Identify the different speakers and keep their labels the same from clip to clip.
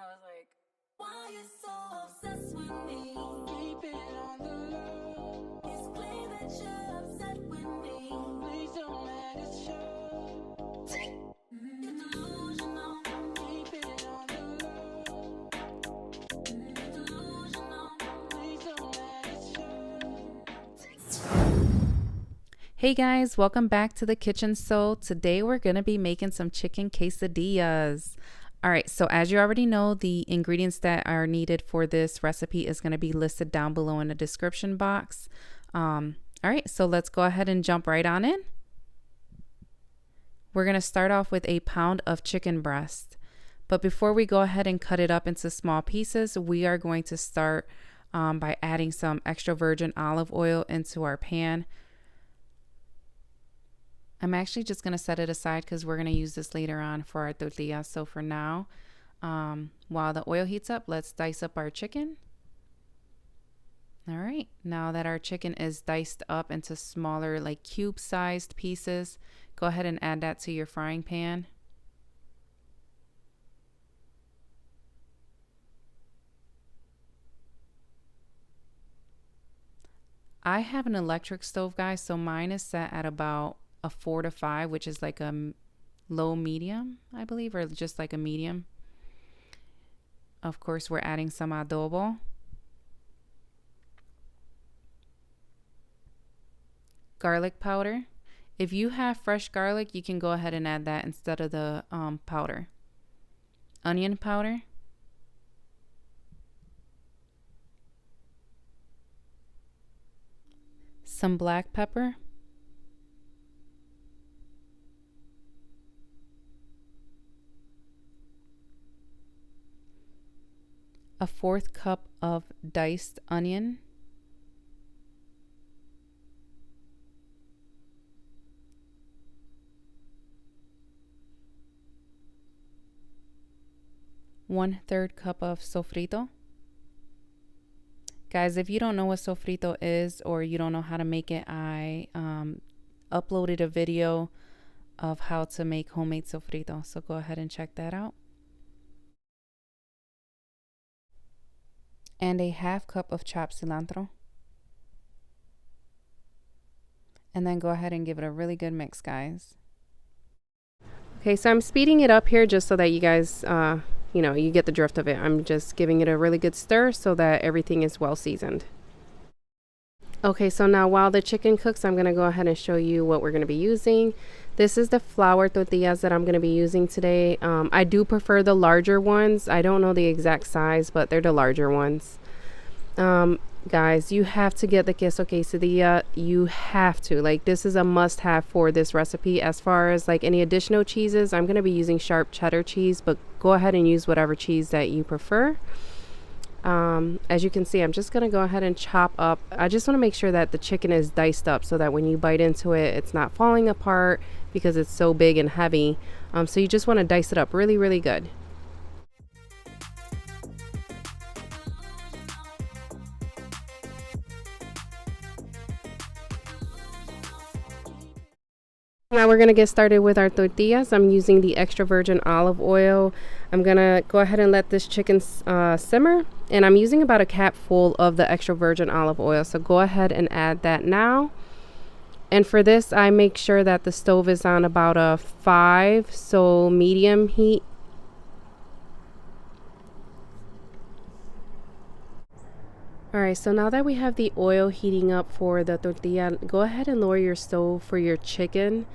Speaker 1: was like, why you so obsessed with me? Keep it on the low. It's clear that you're upset with me. Please don't let it show. It's delusional. Keep it on the low. It's delusional. Please don't let it show.
Speaker 2: Hey guys, welcome back to the kitchen. So today we're going to be making some chicken quesadillas. All right, so as you already know, the ingredients that are needed for this recipe is going to be listed down below in the description box. All right, so let's go ahead and jump right on in. We're going to start off with a pound of chicken breast. But before we go ahead and cut it up into small pieces, we are going to start by adding some extra virgin olive oil into our pan. I'm actually just going to set it aside because we're going to use this later on for our tortillas. So for now, while the oil heats up, let's dice up our chicken. All right, now that our chicken is diced up into smaller, like cube-sized pieces, go ahead and add that to your frying pan. I have an electric stove, guys, so mine is set at about a 4 to 5, which is like a low medium, I believe, or just like a medium. Of course, we're adding some adobo, garlic powder. If you have fresh garlic, you can go ahead and add that instead of the powder. Onion powder, some black pepper, a 1/4 cup of diced onion, one-third cup of sofrito. Guys, if you don't know what sofrito is or you don't know how to make it, I uploaded a video of how to make homemade sofrito, so go ahead and check that out. And a 1/2 cup of chopped cilantro. And then go ahead and give it a really good mix, guys.
Speaker 3: Okay, so I'm speeding it up here just so that you guys, you get the drift of it. I'm just giving it a really good stir so that everything is well seasoned. Okay, so now while the chicken cooks, I'm going to go ahead and show you what we're going to be using. This is the flour tortillas that I'm going to be using today. I do prefer the larger ones. I don't know the exact size, but they're the larger ones. Guys, you have to get the queso quesadilla. You have to. Like, this is a must-have for this recipe. As far as like any additional cheeses, I'm going to be using sharp cheddar cheese, but go ahead and use whatever cheese that you prefer. As you can see, I'm just going to go ahead and chop up. I just want to make sure that the chicken is diced up so that when you bite into it, it's not falling apart because it's so big and heavy. So you just want to dice it up really, really good. Now we're going to get started with our tortillas. I'm using the extra virgin olive oil. I'm going to go ahead and let this chicken simmer. And I'm using about a cap full of the extra virgin olive oil. So go ahead and add that now. And for this, I make sure that the stove is on about a 5, so medium heat. Alright, so now that we have the oil heating up for the tortilla, go ahead and lower your stove for your chicken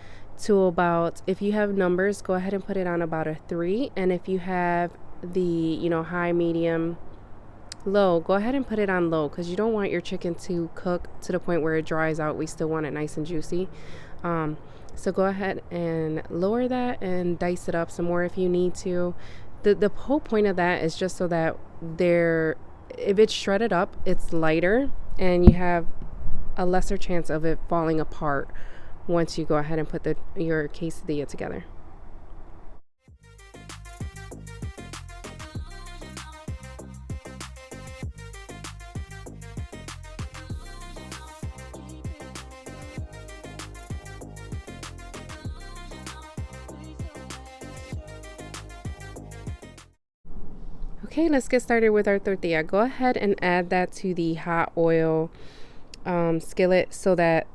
Speaker 3: to about, if you have numbers, go ahead and put it on about a 3. And if you have the, high, medium, low, go ahead and put it on low because you don't want your chicken to cook to the point where it dries out. We still want it nice and juicy. So go ahead and lower that and dice it up some more if you need to. The whole point of that is just so that if it's shredded up, it's lighter and you have a lesser chance of it falling apart once you go ahead and put your quesadilla together. Okay, let's get started with our tortilla. Go ahead and add that to the hot oil skillet so that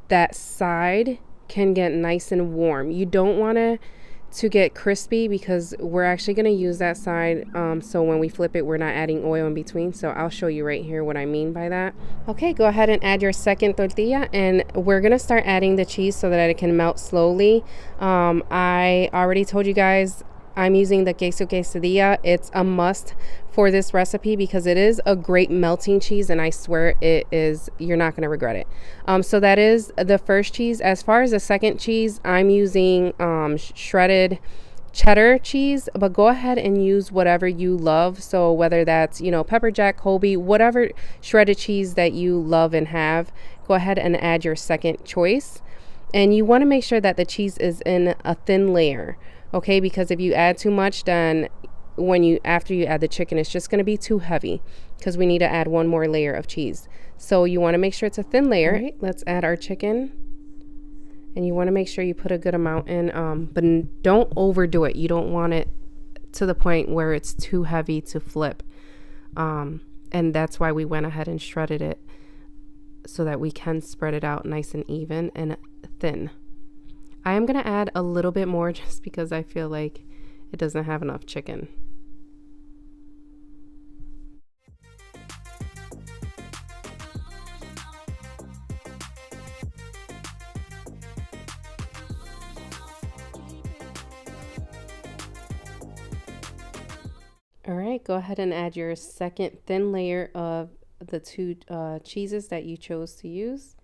Speaker 3: that side can get nice and warm. You don't want to get crispy because we're actually going to use that side so when we flip it we're not adding oil in between. So I'll show you right here what I mean by that. Okay, go ahead and add your second tortilla, and we're going to start adding the cheese so that it can melt slowly. I already told you guys I'm using the Queso Quesadilla. It's a must for this recipe because it is a great melting cheese, and I swear it is, you're not going to regret it. So that is the first cheese. As far as the second cheese, I'm using shredded cheddar cheese, but go ahead and use whatever you love. So whether that's, you know, pepper jack, Colby, whatever shredded cheese that you love and have, go ahead and add your second choice. And you want to make sure that the cheese is in a thin layer. Okay, because if you add too much, then after you add the chicken, it's just going to be too heavy because we need to add one more layer of cheese. So you want to make sure it's a thin layer. All right, let's add our chicken. And you want to make sure you put a good amount in, but don't overdo it. You don't want it to the point where it's too heavy to flip. And that's why we went ahead and shredded it so that we can spread it out nice and even and thin. I am going to add a little bit more just because I feel like it doesn't have enough chicken. All right, go ahead and add your second thin layer of the two cheeses that you chose to use.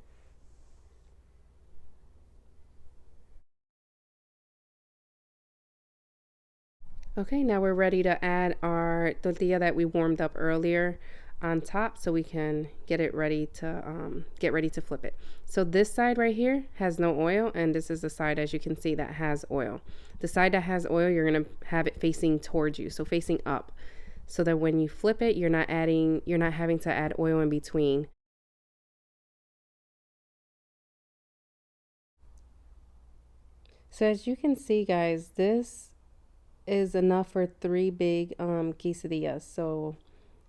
Speaker 3: Okay, now we're ready to add our tortilla that we warmed up earlier on top so we can get it ready to flip it. So this side right here has no oil, and this is the side, as you can see, that has oil. The side that has oil, you're going to have it facing towards you, so facing up, so that when you flip it, you're not having to add oil in between. So as you can see, guys, this is enough for 3 big quesadillas. So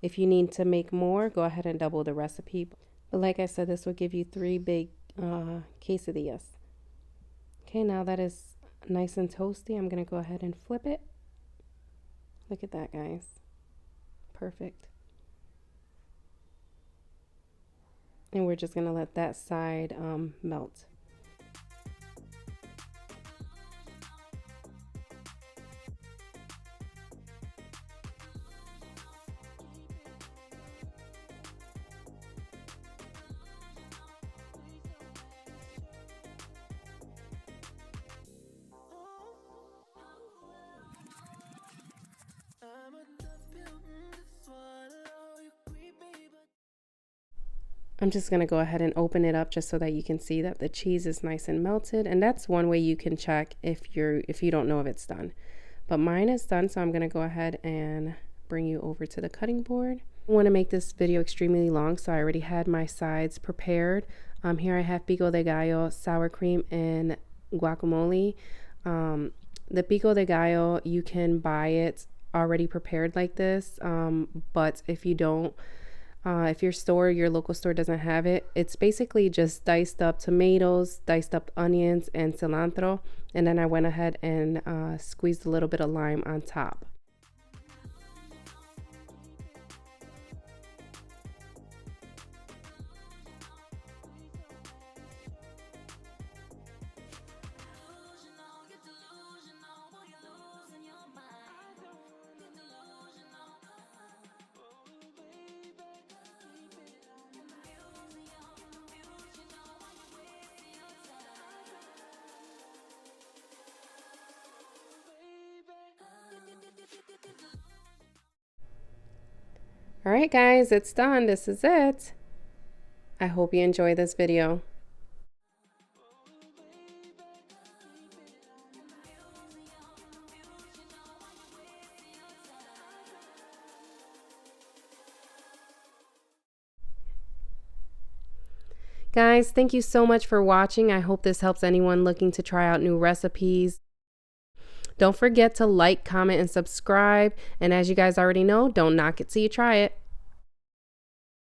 Speaker 3: if you need to make more, go ahead and double the recipe. But like I said, this will give you 3 big quesadillas. Okay, now that is nice and toasty, I'm gonna go ahead and flip it. Look at that, guys. Perfect. And we're just gonna let that side melt. I'm just going to go ahead and open it up just so that you can see that the cheese is nice and melted. And that's one way you can check if you don't know if it's done. But mine is done, so I'm going to go ahead and bring you over to the cutting board. I want to make this video extremely long, so I already had my sides prepared. Here I have pico de gallo, sour cream, and guacamole. The pico de gallo, you can buy it already prepared like this, but if you don't, if your local store doesn't have it, it's basically just diced up tomatoes, diced up onions, and cilantro. And then I went ahead and squeezed a little bit of lime on top. All right, guys, it's done. This is it. I hope you enjoy this video. Guys, thank you so much for watching. I hope this helps anyone looking to try out new recipes. Don't forget to like, comment, and subscribe. And as you guys already know, don't knock it till you try it.